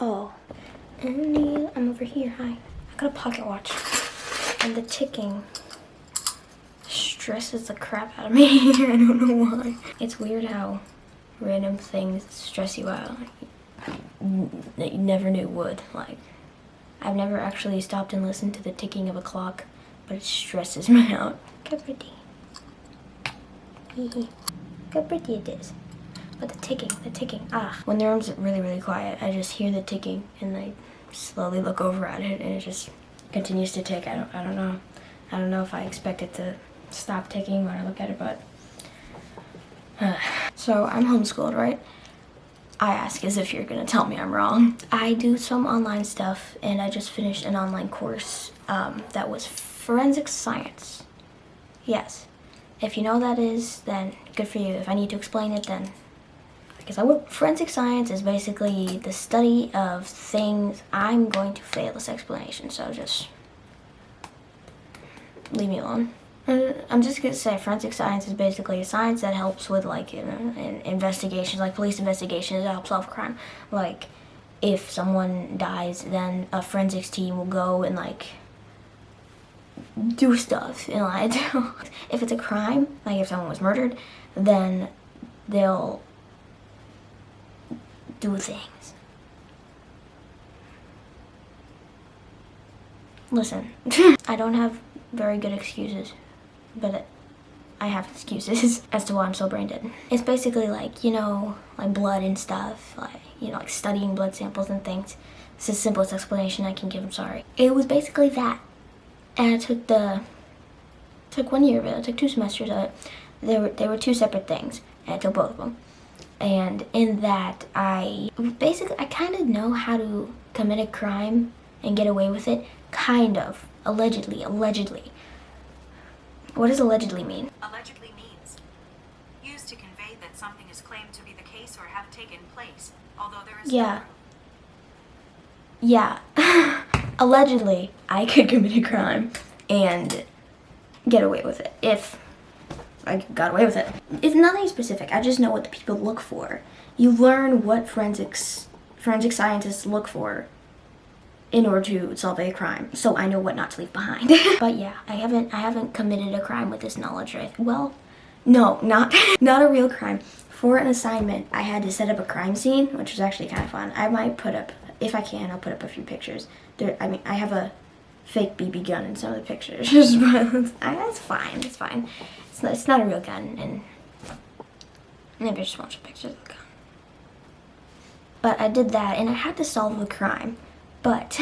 Oh, and I'm over here. Hi. I got a pocket watch. And the ticking stresses the crap out of me. I don't know why. It's weird how random things stress you out that you never knew would. Like, I've never actually stopped and listened to the ticking of a clock, but it stresses me out. Look pretty. Look how pretty it is. But the ticking, when the room's really, really quiet, I just hear the ticking and I slowly look over at it and it just continues to tick. I don't know. I don't know if I expect it to stop ticking when I look at it, but so I'm homeschooled, right? I ask as if you're gonna tell me I'm wrong. I do some online stuff and I just finished an online course that was forensic science. Yes. If you know what that is, then good for you. If I need to explain it, then I guess I will. Forensic science is basically the study of things. I'm going to fail this explanation, so just leave me alone. I'm just gonna say forensic science is basically a science that helps with like investigations, like police investigations, that help solve crime. Like if someone dies, then a forensics team will go and like do stuff and like if it's a crime, like if someone was murdered, then they'll do things. Listen, I don't have very good excuses, but I have excuses as to why I'm so brain dead. It's basically like, you know, like blood and stuff, like, you know, like studying blood samples and things. It's the simplest explanation I can give, I'm sorry. It was basically that. And I took 1 year of it, I took 2 semesters of it. They were 2 separate things, and I took both of them. And in that, I kind of know how to commit a crime and get away with it, kind of, allegedly. What does allegedly mean? Allegedly means used to convey that something is claimed to be the case or have taken place, although there is Yeah. Allegedly, I could commit a crime and get away with it if I got away with it. It's nothing specific. I just know what the people look for. You learn what forensic scientists look for in order to solve a crime, so I know what not to leave behind. But yeah, I haven't committed a crime with this knowledge, right? Well, no, not a real crime. For an assignment, I had to set up a crime scene, which was actually kind of fun. I might put up, if I can, I'll put up a few pictures. I have a fake BB gun in some of the pictures, but it's fine. It's not a real gun, and maybe I just want some pictures of the gun. But I did that, and I had to solve the crime. But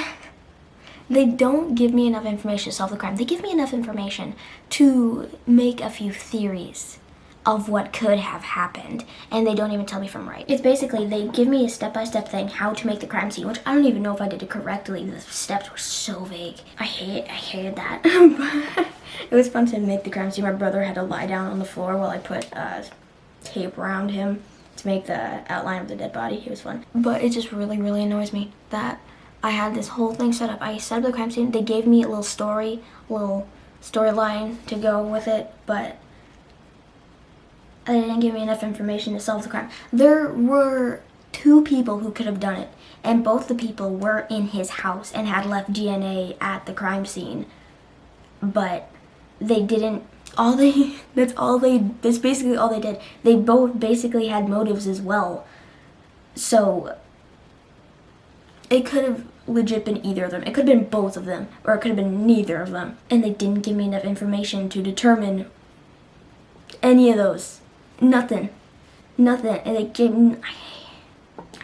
they don't give me enough information to solve the crime. They give me enough information to make a few theories of what could have happened, and they don't even tell me if I'm right. It's basically, they give me a step-by-step thing how to make the crime scene, which I don't even know if I did it correctly. The steps were so vague. I hated that. But it was fun to make the crime scene. My brother had to lie down on the floor while I put tape around him to make the outline of the dead body. It was fun. But it just really, really annoys me that I had this whole thing set up. I set up the crime scene. They gave me a little storyline to go with it, but they didn't give me enough information to solve the crime. There were 2 people who could have done it, and both the people were in his house and had left DNA at the crime scene, but they didn't. That's basically all they did. They both basically had motives as well, so it could have legit been either of them. It could have been both of them, or it could have been neither of them. And they didn't give me enough information to determine any of those. Nothing. And they gave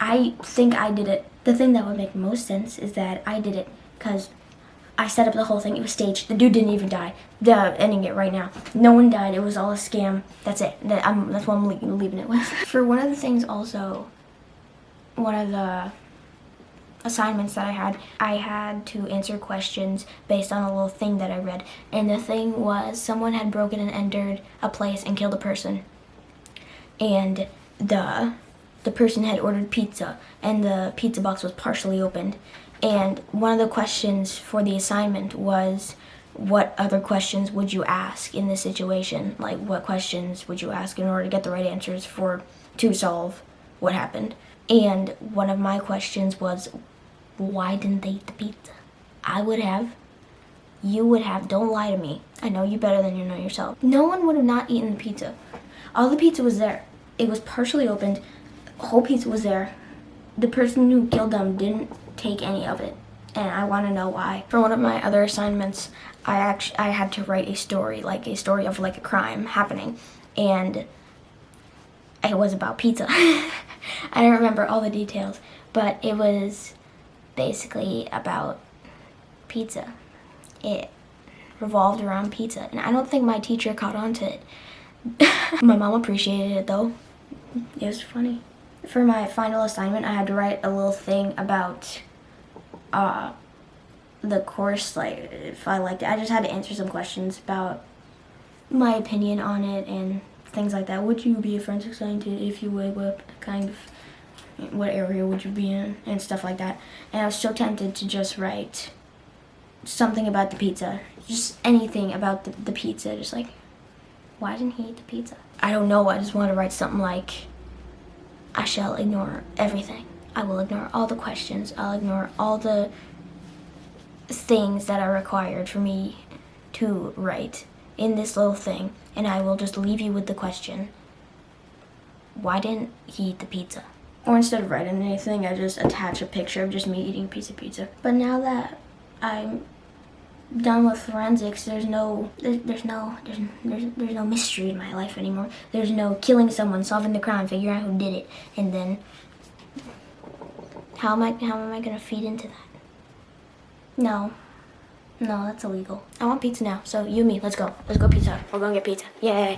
I think I did it. The thing that would make most sense is that I did it because I set up the whole thing. It was staged. The dude didn't even die. They're ending it right now. No one died. It was all a scam. That's it. That's what I'm leaving it with. For one of the things also, one of the assignments that I had to answer questions based on a little thing that I read. And the thing was, someone had broken and entered a place and killed a person. And the person had ordered pizza, and the pizza box was partially opened. And one of the questions for the assignment was, what other questions would you ask in this situation? Like, what questions would you ask in order to get the right answers to solve what happened? And one of my questions was, why didn't they eat the pizza? I would have. You would have. Don't lie to me. I know you better than you know yourself. No one would have not eaten the pizza. All the pizza was there. It was partially opened. Whole pizza was there. The person who killed them didn't take any of it. And I want to know why. For one of my other assignments, I had to write a story of like a crime happening. And it was about pizza. I don't remember all the details, but it was basically about pizza. It revolved around pizza, and I don't think my teacher caught on to it. My mom appreciated it though. It was funny. For my final assignment, I had to write a little thing about the course, like if I liked it. I just had to answer some questions about my opinion on it and things like that. Would you be a forensic scientist? If you would, what area would you be in, and stuff like that. And I was so tempted to just write something about the pizza, just anything about the pizza, just like, why didn't he eat the pizza? I don't know, I just want to write something like, I shall ignore everything. I will ignore all the questions. I'll ignore all the things that are required for me to write in this little thing, and I will just leave you with the question, why didn't he eat the pizza? Or instead of writing anything, I just attach a picture of just me eating a piece of pizza. But now that I'm done with forensics, there's no mystery in my life anymore. There's no killing someone, solving the crime, figuring out who did it, and then how am I gonna feed into that? No, that's illegal. I want pizza now. So you and me, let's go. Let's go pizza. We're gonna get pizza. Yay.